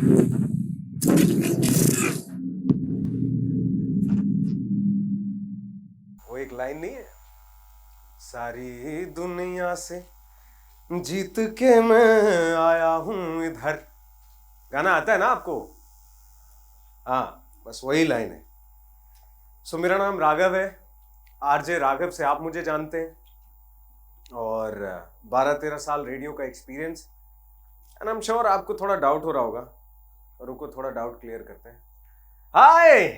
वो एक लाइन नहीं है, सारी दुनिया से जीत के मैं आया हूं इधर। गाना आता है ना आपको? हाँ, बस वही लाइन है। सो मेरा नाम राघव है, आरजे राघव से आप मुझे जानते हैं, और 12-13 साल रेडियो का experience. And I am sure आपको थोड़ा डाउट हो रहा होगा, रुको थोड़ा डाउट क्लियर करते हैं। Hi,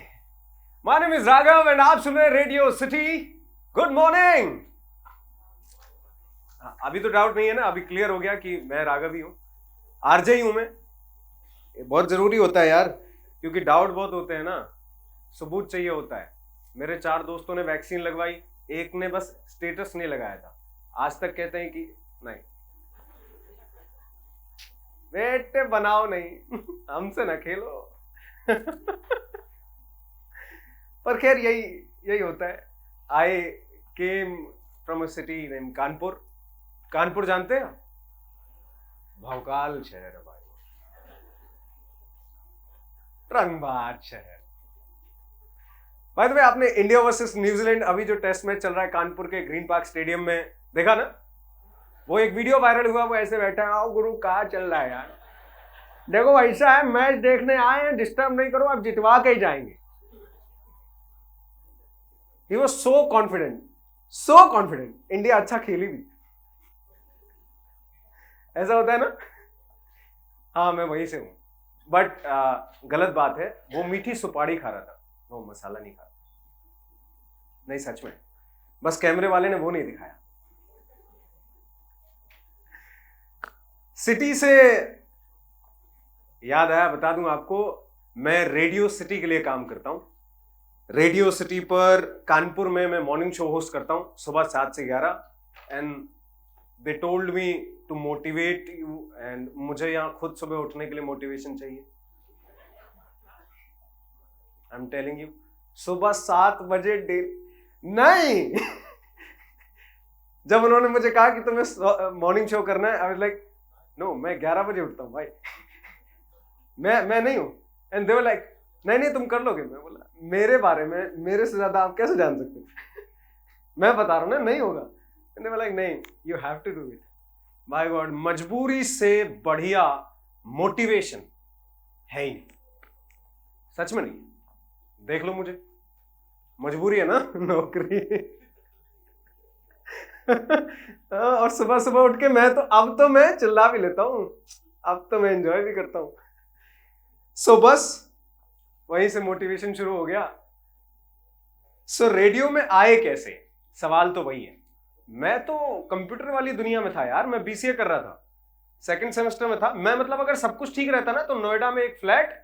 my name is Raghav and आप सुन रहे हैं रेडियो सिटी। Good morning. अभी तो डाउट नहीं है ना, अभी क्लियर हो गया कि मैं राघव ही हूं, आरजे ही हूं मैं। ये बहुत जरूरी होता है यार, क्योंकि डाउट बहुत होते हैं ना, सबूत चाहिए होता है। मेरे 4 दोस्तों ने वैक्सीन लगवाई, एक ने बस स्टेटस नहीं लगाया था, आज तक कहते हैं कि नहीं बेटे बनाओ नहीं हमसे ना खेलो पर खैर यही होता है। I came from a city name Kanpur. Kanpur जानते हैं? भौकाल शहर है भाई, रंगबाज शहर। भाई तो आपने इंडिया वर्सेस न्यूजीलैंड अभी जो टेस्ट मैच चल रहा है कानपुर के ग्रीन पार्क स्टेडियम में देखा ना? वो एक वीडियो वायरल हुआ, वो ऐसे बैठा है, आओ गुरु कहाँ चल रहा है यार, देखो ऐसा है मैच देखने आए हैं, डिस्टर्ब नहीं करो, आप जितवा के ही जाएंगे। He was so confident, India अच्छा खेली भी। ऐसा होता है ना? हाँ मैं वहीं से हूं, बट गलत बात है, वो मीठी सुपारी खा रहा था, वो मसाला नहीं खा रहा। नहीं सच में, बस कैमरे वाले ने वो नहीं दिखाया। सिटी से याद आया, बता दूं आपको, मैं रेडियो सिटी के लिए काम करता हूं। रेडियो सिटी पर कानपुर में मैं मॉर्निंग शो होस्ट करता हूं सुबह 7 से 11, and they told me to motivate you, and मुझे यहां खुद सुबह उठने के लिए मोटिवेशन चाहिए। आई एम टेलिंग यू, सुबह 7 बजे नहीं जब उन्होंने मुझे कहा कि तुम्हें मॉर्निंग शो करना है, आई वाज लाइक नो, मैं 11 बजे उठता हूं भाई मैं नहीं हूं। एंड दे वर लाइक नहीं तुम कर लोगे। मैं बोला मेरे बारे में मेरे से ज्यादा आप कैसे जान सकते हो मैं बता रहा हूं ना नहीं होगा। एंड दे वर लाइक नहीं, you have to do it. My God, मजबूरी से बढ़िया मोटिवेशन है ही नहीं, सच में नहीं। देख लो मुझे, मजबूरी है ना नौकरी और सुबह सुबह उठ के मैं तो अब तो मैं चिल्ला भी लेता हूं, अब तो मैं एंजॉय भी करता हूं। सो बस वहीं से मोटिवेशन शुरू हो गया। सो रेडियो में आए कैसे, सवाल तो वही है। मैं तो कंप्यूटर वाली दुनिया में था यार, मैं बीसीए कर रहा था, सेकंड सेमेस्टर में था मैं। मतलब अगर सब कुछ ठीक रहता ना तो नोएडा में एक फ्लैट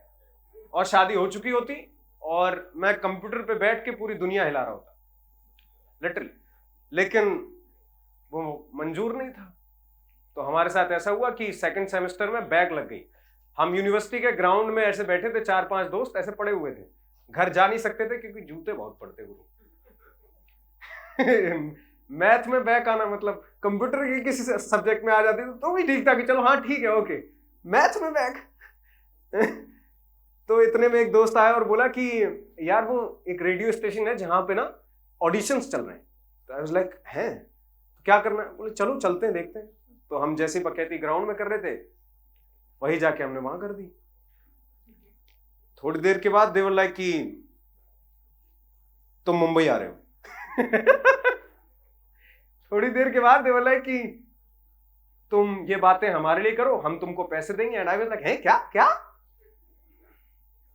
और शादी हो चुकी होती, और मैं कंप्यूटर पे बैठ के पूरी दुनिया हिला रहा होता लिटरली। लेकिन वो मंजूर नहीं था, तो हमारे साथ ऐसा हुआ कि सेकंड सेमेस्टर में बैक लग गई। हम यूनिवर्सिटी के ग्राउंड में ऐसे बैठे थे, 4-5 दोस्त ऐसे पड़े हुए थे, घर जा नहीं सकते थे क्योंकि जूते बहुत पड़ते गुरु मैथ में बैक आना मतलब, कंप्यूटर के किसी सब्जेक्ट में आ जाती तो भी ठीक था कि चलो हाँ ठीक है ओके, मैथ में बैक तो इतने में एक दोस्त आया और बोला कि यार वो एक रेडियो स्टेशन है जहां पे ना ऑडिशंस चल रहे हैं। तो आई वाज लाइक हैं, तो क्या करना है? बोले चलो चलते हैं देखते हैं। तो हम जैसे बकैती ग्राउंड में कर रहे थे, वही जाके हमने वहां कर दी। थोड़ी देर के बाद दे वर लाइक कि तुम मुंबई आ रहे हो थोड़ी देर के बाद दे वर लाइक कि तुम ये बातें हमारे लिए करो, हम तुमको पैसे देंगे। एंड आई वाज लाइक हैं क्या क्या?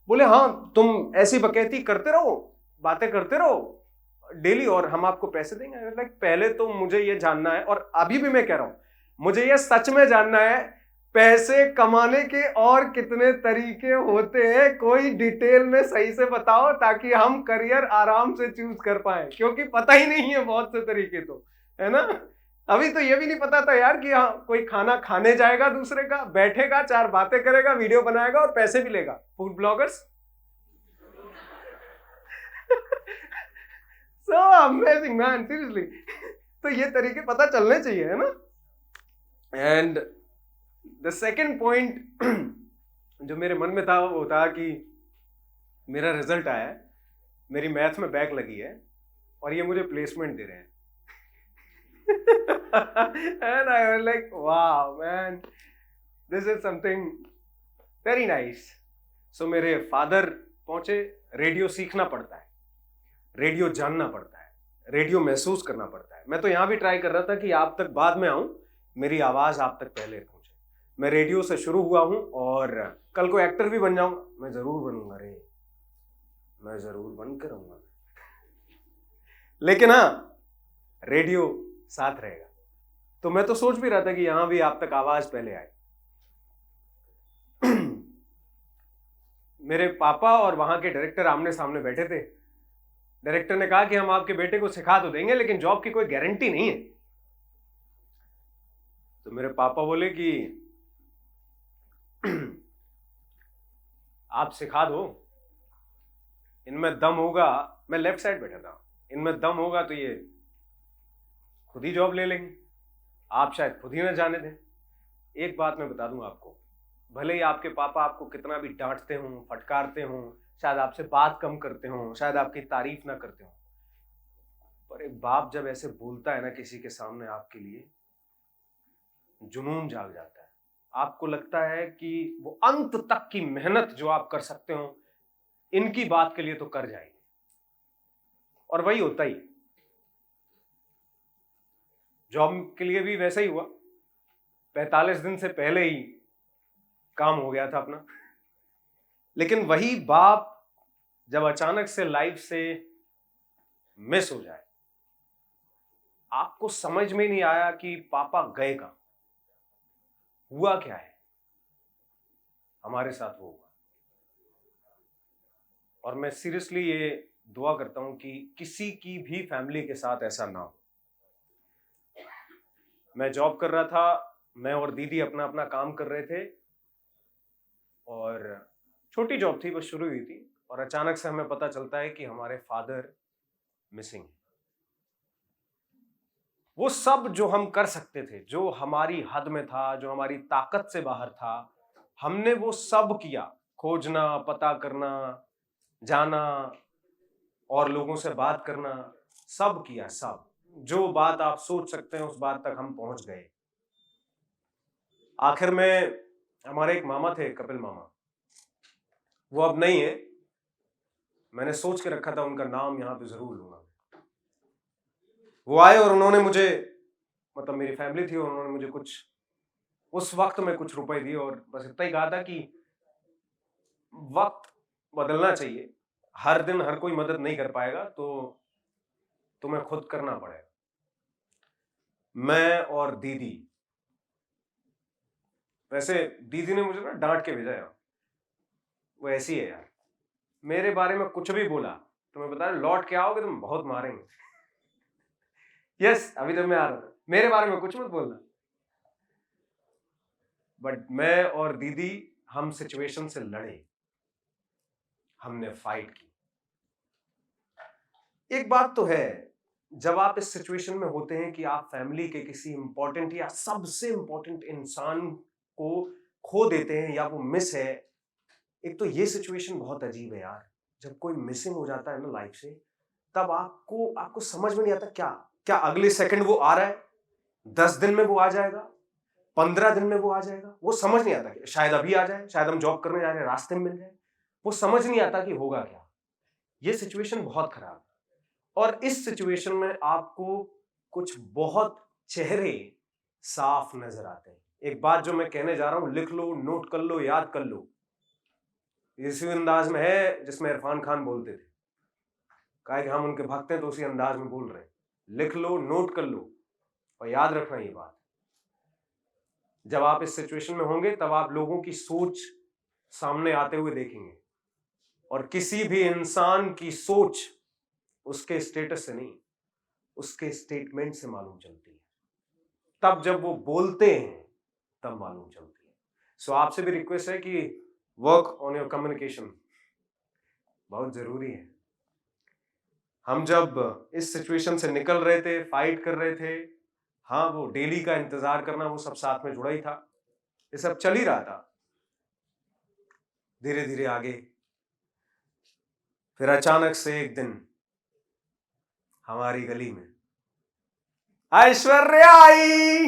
बोले हाँ तुम ऐसी बकैती करते रहो, बातें करते रहो डेली और हम आपको पैसे देंगे। लाइक पहले तो मुझे ये जानना है, और अभी भी मैं कह रहा हूं, मुझे ये सच में जानना है, पैसे कमाने के और कितने तरीके होते हैं, कोई डिटेल में सही से बताओ ताकि हम करियर आराम से चूज कर पाए, क्योंकि पता ही नहीं है बहुत से तरीके, तो है ना। अभी तो ये भी नहीं पता था यार कि हाँ कोई खाना खाने जाएगा दूसरे का, बैठेगा 4 बातें करेगा, वीडियो बनाएगा और पैसे भी लेगा, food bloggers so amazing man, seriously तो ये तरीके पता चलने चाहिए, है ना। एंड द सेकेंड पॉइंट जो मेरे मन में था वो था कि मेरा रिजल्ट आया है, मेरी मैथ में बैक लगी है और ये मुझे प्लेसमेंट दे रहे हैं। And I was like, wow, man, this is something very nice. So मेरे फादर पहुंचे। रेडियो सीखना पड़ता है, रेडियो जानना पड़ता है, रेडियो महसूस करना पड़ता है। मैं तो यहाँ भी ट्राई कर रहा था कि आप तक बाद में आऊं, मेरी आवाज आप तक पहले पहुंचे। मैं रेडियो से शुरू हुआ हूं और कल को एक्टर भी बन जाऊंगा। मैं जरूर बनूंगा रे, मैं जरूर बन कर रहूंगा, लेकिन हाँ, रेडियो साथ रहेगा। तो मैं तो सोच भी रहा था कि यहां भी आप तक आवाज पहले आए। मेरे पापा और वहां के डायरेक्टर आमने सामने बैठे थे। डायरेक्टर ने कहा कि हम आपके बेटे को सिखा तो देंगे, लेकिन जॉब की कोई गारंटी नहीं है। तो मेरे पापा बोले कि आप सिखा दो, इनमें दम होगा। मैं लेफ्ट साइड बैठा था। इनमें दम होगा तो ये खुद ही जॉब ले लेंगे, आप शायद खुद ही ना जाने दें। एक बात मैं बता दूं आपको, भले ही आपके पापा आपको कितना भी डांटते हों, फटकारते हों, शायद आपसे बात कम करते हों, शायद आपकी तारीफ ना करते हों, पर एक बाप जब ऐसे बोलता है ना किसी के सामने, आपके लिए जुनून जाग जाता है। आपको लगता है कि वो अंत तक की मेहनत जो आप कर सकते हो इनकी बात के लिए तो कर जाएंगे, और वही होता ही। जॉब के लिए भी वैसा ही हुआ। 45 दिन से पहले ही काम हो गया था अपना। लेकिन वही बाप जब अचानक से लाइफ से मिस हो जाए, आपको समझ में नहीं आया कि पापा गए कहां, हुआ क्या है। हमारे साथ वो हुआ, और मैं सीरियसली ये दुआ करता हूं कि किसी की भी फैमिली के साथ ऐसा ना हो। मैं जॉब कर रहा था, मैं और दीदी अपना अपना काम कर रहे थे, और छोटी जॉब थी, बस शुरू हुई थी, और अचानक से हमें पता चलता है कि हमारे फादर मिसिंग है। वो सब जो हम कर सकते थे, जो हमारी हद में था, जो हमारी ताकत से बाहर था, हमने वो सब किया। खोजना, पता करना, जाना और लोगों से बात करना, सब किया। सब जो बात आप सोच सकते हैं उस बात तक हम पहुंच गए। आखिर में हमारे एक मामा थे, कपिल मामा, वो अब नहीं है। मैंने सोच के रखा था उनका नाम यहां पे जरूर लूंगा। वो आए और उन्होंने मुझे, मतलब मेरी फैमिली थी, और उन्होंने मुझे कुछ उस वक्त में कुछ रुपए दिए, और बस इतना ही कहा था कि वक्त बदलना चाहिए, हर दिन हर कोई मदद नहीं कर पाएगा, तो तुम्हें खुद करना पड़ेगा। मैं और दीदी, वैसे दीदी ने मुझे ना डांट के भेजा यार, वो ऐसी है यार, मेरे बारे में कुछ भी बोला तुम्हें बता रहा, लौट के आओगे तुम बहुत मारेंगे। यस, अभी तो मैं आ रहा था, मेरे बारे में कुछ मत बोलना। बट मैं और दीदी, हम सिचुएशन से लड़े, हमने फाइट की। एक बात तो है, जब आप इस सिचुएशन में होते हैं कि आप फैमिली के किसी इंपॉर्टेंट या सबसे इंपॉर्टेंट इंसान को खो देते हैं, या वो मिस है। एक तो ये सिचुएशन बहुत अजीब है यार, जब कोई मिसिंग हो जाता है ना लाइफ से, तब आपको समझ में नहीं आता क्या क्या अगले सेकंड वो आ रहा है, 10 दिन में वो आ जाएगा, 15 दिन में वो आ जाएगा, वो समझ नहीं आता। शायद अभी आ जाए, शायद हम जॉब करने जा रहे हैं रास्ते में मिल जाए, वो समझ नहीं आता कि होगा क्या। ये सिचुएशन बहुत खराब है, और इस सिचुएशन में आपको कुछ बहुत चेहरे साफ नजर आते हैं। एक बात जो मैं कहने जा रहा हूं, लिख लो, नोट कर लो, याद कर लो। इसी अंदाज में है जिसमें इरफान खान बोलते थे, कहा कि हम उनके भक्त हैं तो उसी अंदाज में बोल रहे हैं। लिख लो, नोट कर लो, और याद रखना ये बात, जब आप इस सिचुएशन में होंगे तब आप लोगों की सोच सामने आते हुए देखेंगे, और किसी भी इंसान की सोच उसके स्टेटस से नहीं, उसके स्टेटमेंट से मालूम चलती है। तब जब वो बोलते हैं तब मालूम चलती है। सो आपसे भी रिक्वेस्ट है कि वर्क ऑन योर कम्युनिकेशन, बहुत जरूरी है। हम जब इस सिचुएशन से निकल रहे थे, फाइट कर रहे थे, हाँ, वो डेली का इंतजार करना, वो सब साथ में जुड़ा ही था, ये सब चल ही रहा था। धीरे धीरे आगे। फिर अचानक से एक दिन हमारी गली में ऐश्वर्या आई।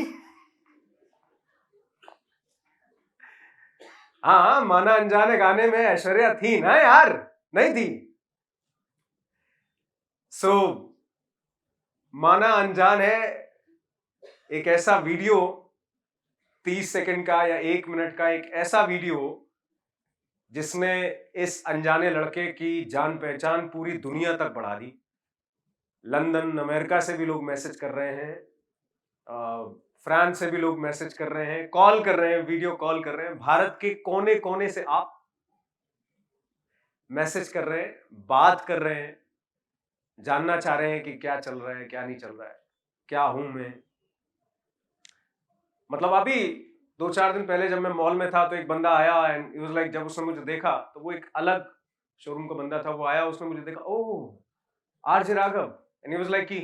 हाँ, माना अनजाने गाने में ऐश्वर्या थी ना यार, नहीं थी? सो माना अनजान है एक ऐसा वीडियो 30 सेकंड का या 1 मिनट का, एक ऐसा वीडियो जिसने इस अनजाने लड़के की जान पहचान पूरी दुनिया तक बढ़ा दी। लंदन, अमेरिका से भी लोग मैसेज कर रहे हैं, फ्रांस से भी लोग मैसेज कर रहे हैं, कॉल कर रहे हैं, वीडियो कॉल कर रहे हैं। भारत के कोने कोने से आप मैसेज कर रहे हैं, बात कर रहे हैं, जानना चाह रहे हैं कि क्या चल रहा है, क्या नहीं चल रहा है, क्या हूं मैं। मतलब अभी 2-4 दिन पहले जब मैं मॉल में था तो एक बंदा आया एंड इट वाज लाइक, जब उसने मुझे देखा तो वो एक अलग शोरूम का बंदा था, वो आया, उसने मुझे देखा, oh RJ Raghav, and he was like कि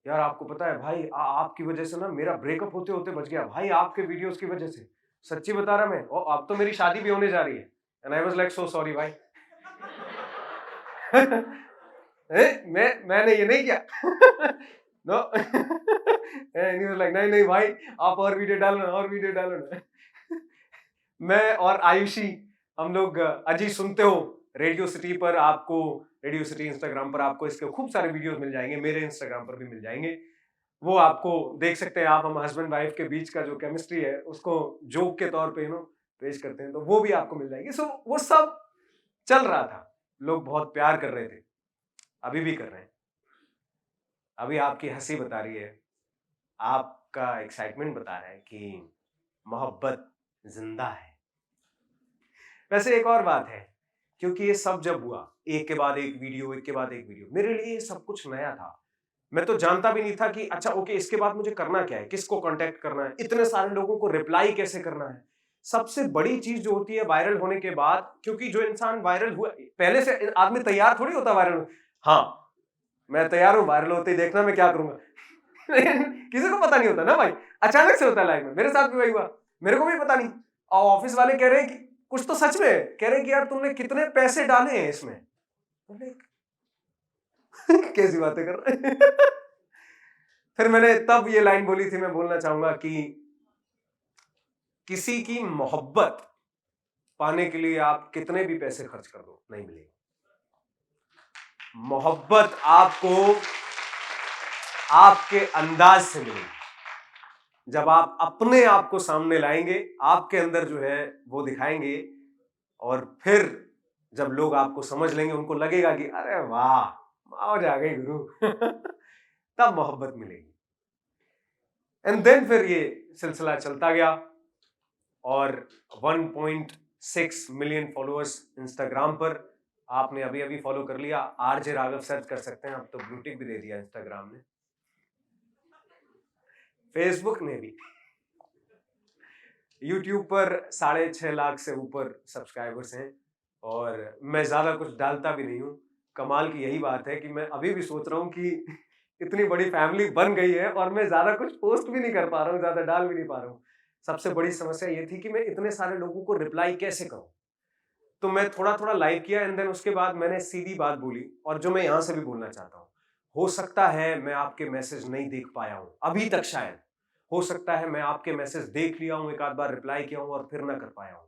यार आपको पता है भाई, आपकी वजह से ना मेरा ब्रेकअप होते होते बच गया भाई, आपके वीडियोस की वजह से, सच्ची बता रहा मैं, और अब तो मेरी शादी भी होने जा रही है। And I was like so sorry भाई। मैंने ये नहीं किया। No. And he was like नहीं नहीं भाई, आप और वीडियो डालो ना, और वीडियो डालो ना। मैं और आयुषी, हम लोग अजी सुनते हो रेडियो सिटी पर, आपको रेडियो सिटी इंस्टाग्राम पर आपको इसके खूब सारे वीडियोस मिल जाएंगे, मेरे इंस्टाग्राम पर भी मिल जाएंगे, वो आपको देख सकते हैं आप। हम हस्बैंड वाइफ के बीच का जो केमिस्ट्री है उसको जोक के तौर पे पेश करते हैं, तो वो भी आपको मिल जाएगी। सो वो सब चल रहा था, लोग बहुत प्यार कर रहे थे, अभी भी कर रहे हैं। अभी आपकी हंसी बता रही है, आपका एक्साइटमेंट बता रहा है कि मोहब्बत जिंदा है। वैसे एक और बात है, क्योंकि ये सब जब हुआ, एक के बाद एक वीडियो, एक के बाद एक वीडियो, मेरे लिए ये सब कुछ नया था। मैं तो जानता भी नहीं था कि अच्छा ओके, इसके बाद मुझे करना क्या है, किसको कांटेक्ट करना है, इतने सारे लोगों को रिप्लाई कैसे करना है। सबसे बड़ी चीज जो होती है वायरल होने के बाद, क्योंकि जो इंसान वायरल हुआ, पहले से आदमी तैयार थोड़ी होता वायरल। हाँ मैं तैयार हूं, वायरल होते ही देखना मैं क्या करूंगा। किसी को पता नहीं होता ना भाई, अचानक से होता है लाइफ में। मेरे साथ भी वही हुआ, मेरे को भी पता नहीं। और ऑफिस वाले कह रहे हैं कि कुछ तो सच में कह रहे हैं कि यार तुमने कितने पैसे डाले हैं इसमें। कैसी बातें कर रहे हैं। फिर मैंने तब ये लाइन बोली थी, मैं बोलना चाहूंगा कि किसी की मोहब्बत पाने के लिए आप कितने भी पैसे खर्च कर दो, नहीं मिलेगी। मोहब्बत आपको आपके अंदाज से मिलेगी, जब आप अपने आप को सामने लाएंगे, आपके अंदर जो है वो दिखाएंगे, और फिर जब लोग आपको समझ लेंगे, उनको लगेगा कि अरे वाह मौज आ गई गुरु। तब मोहब्बत मिलेगी। एंड देन फिर ये सिलसिला चलता गया, और 1.6 मिलियन फॉलोअर्स इंस्टाग्राम पर। आपने अभी अभी फॉलो कर लिया, आरजे राघव सर्च कर सकते हैं, अब तो ब्लूटिक भी दे दिया इंस्टाग्राम ने, फेसबुक ने भी। यूट्यूब पर 6.5 लाख से ऊपर सब्सक्राइबर्स हैं, और मैं ज्यादा कुछ डालता भी नहीं हूं। कमाल की यही बात है कि मैं अभी भी सोच रहा हूं कि इतनी बड़ी फैमिली बन गई है और मैं ज्यादा कुछ पोस्ट भी नहीं कर पा रहा हूं, ज्यादा डाल भी नहीं पा रहा हूं। सबसे बड़ी समस्या ये थी कि मैं इतने सारे लोगों को रिप्लाई कैसे करूं। तो मैं थोड़ा थोड़ा लाइक किया, एंड देन उसके बाद मैंने सीधी बात बोली, और जो मैं यहां से भी बोलना चाहता हूं, हो सकता है मैं आपके मैसेज नहीं देख पाया हूं अभी तक, शायद हो सकता है मैं आपके मैसेज देख लिया हूं, एक आध बार रिप्लाई किया हूं और फिर ना कर पाया हूं,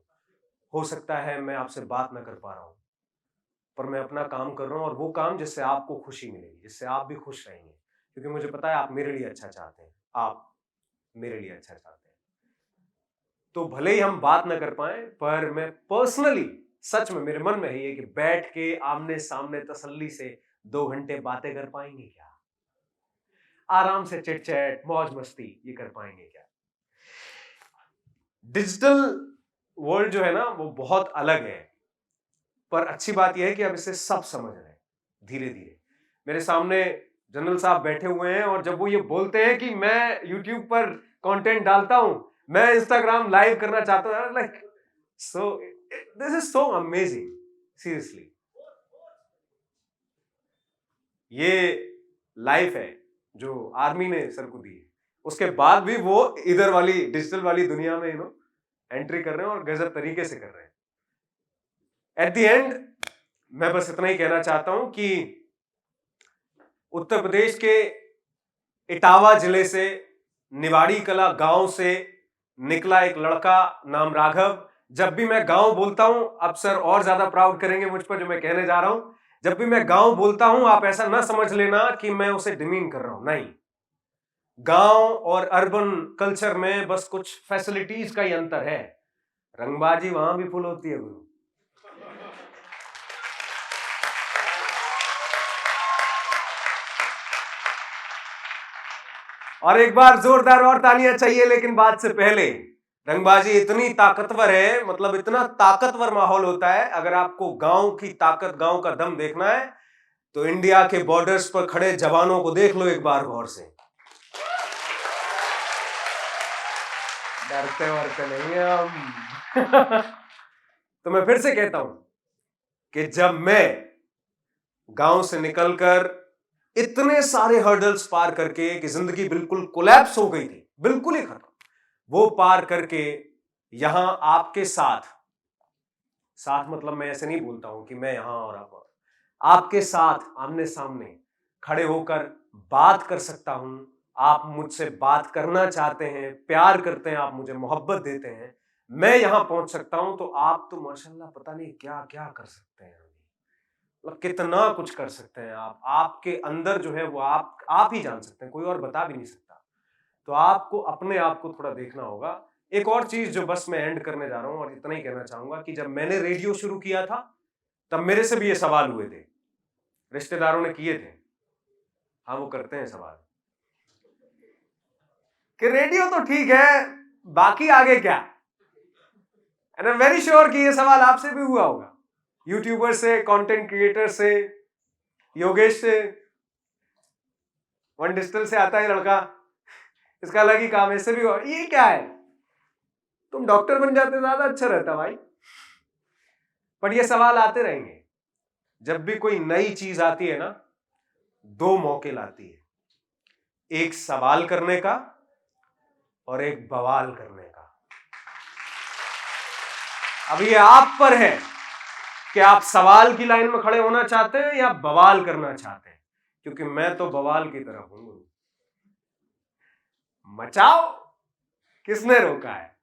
हो सकता है मैं आपसे बात ना कर पा रहा हूं, पर मैं अपना काम कर रहा हूं, और वो काम जिससे आपको खुशी मिलेगी, जिससे आप भी खुश रहेंगे, क्योंकि मुझे पता है आप मेरे लिए अच्छा चाहते हैं, आप मेरे लिए अच्छा चाहते हैं। तो भले ही हम बात ना कर पाए, पर मैं पर्सनली, सच में मेरे मन में है ये कि बैठ के आमने सामने तसल्ली से 2 घंटे बातें कर पाएंगे क्या, आराम से चिट चैट मौज मस्ती ये कर पाएंगे क्या। डिजिटल वर्ल्ड जो है ना वो बहुत अलग है, पर अच्छी बात यह है कि अब इसे सब समझ रहे हैं धीरे धीरे। मेरे सामने जनरल साहब बैठे हुए हैं, और जब वो ये बोलते हैं कि मैं यूट्यूब पर कंटेंट डालता हूं, मैं इंस्टाग्राम लाइव करना चाहता हूं, like so this is so amazing, seriously. ये लाइफ है जो आर्मी ने सर को दी है, उसके बाद भी वो इधर वाली डिजिटल वाली दुनिया में एंट्री कर रहे हैं, और गजब तरीके से कर रहे हैं। एट द एंड मैं बस इतना ही कहना चाहता हूं कि उत्तर प्रदेश के इटावा जिले से निवाड़ी कला गांव से निकला एक लड़का नाम राघव। जब भी मैं गांव बोलता हूं, अब सर और ज्यादा प्राउड करेंगे मुझ पर जो मैं कहने जा रहा हूं, जब भी मैं गांव बोलता हूं आप ऐसा ना समझ लेना कि मैं उसे डिमीन कर रहा हूं, नहीं। गांव और अर्बन कल्चर में बस कुछ फैसिलिटीज का ही अंतर है। रंगबाजी वहां भी फुल होती है गुरु। और एक बार जोरदार और तालियां चाहिए, लेकिन बात से पहले रंगबाजी इतनी ताकतवर है, मतलब इतना ताकतवर माहौल होता है। अगर आपको गांव की ताकत, गांव का दम देखना है तो इंडिया के बॉर्डर्स पर खड़े जवानों को देख लो एक बार गौर से। डरते वरते नहीं हम। तो मैं फिर से कहता हूं कि जब मैं गांव से निकलकर इतने सारे हर्डल्स पार करके कि जिंदगी बिल्कुल कोलैप्स हो गई थी, बिल्कुल ही खत्म, वो पार करके यहां आपके साथ मतलब मैं ऐसे नहीं बोलता हूं कि मैं यहां और आपके साथ आमने सामने खड़े होकर बात कर सकता हूं। आप मुझसे बात करना चाहते हैं, प्यार करते हैं, आप मुझे मोहब्बत देते हैं, मैं यहां पहुंच सकता हूं, तो आप तो माशाल्लाह पता नहीं क्या क्या कर सकते हैं, मतलब कितना कुछ कर सकते हैं आप। आपके अंदर जो है वो आप ही जान सकते हैं, कोई और बता भी नहीं सकता। तो आपको अपने आप को थोड़ा देखना होगा। एक और चीज जो बस मैं एंड करने जा रहा हूं और इतना ही कहना चाहूंगा कि जब मैंने रेडियो शुरू किया था तब मेरे से भी ये सवाल हुए थे, रिश्तेदारों ने किए थे। हाँ, वो करते हैं सवाल कि रेडियो तो ठीक है, बाकी आगे क्या। And I am very sure कि ये सवाल आपसे भी हुआ होगा, यूट्यूबर से, कंटेंट क्रिएटर से, योगेश से, वन डिजिटल से आता है लड़का, इसका अलग ही काम है, इससे भी हुआ, ये क्या है, तुम डॉक्टर बन जाते ज्यादा अच्छा रहता भाई। पर ये सवाल आते रहेंगे। जब भी कोई नई चीज आती है ना, दो मौके लाती है, एक सवाल करने का और एक बवाल करने का। अब ये आप पर है कि आप सवाल की लाइन में खड़े होना चाहते हैं या बवाल करना चाहते हैं, क्योंकि मैं तो बवाल की तरफ हूं। मचाओ, किसने रोका है।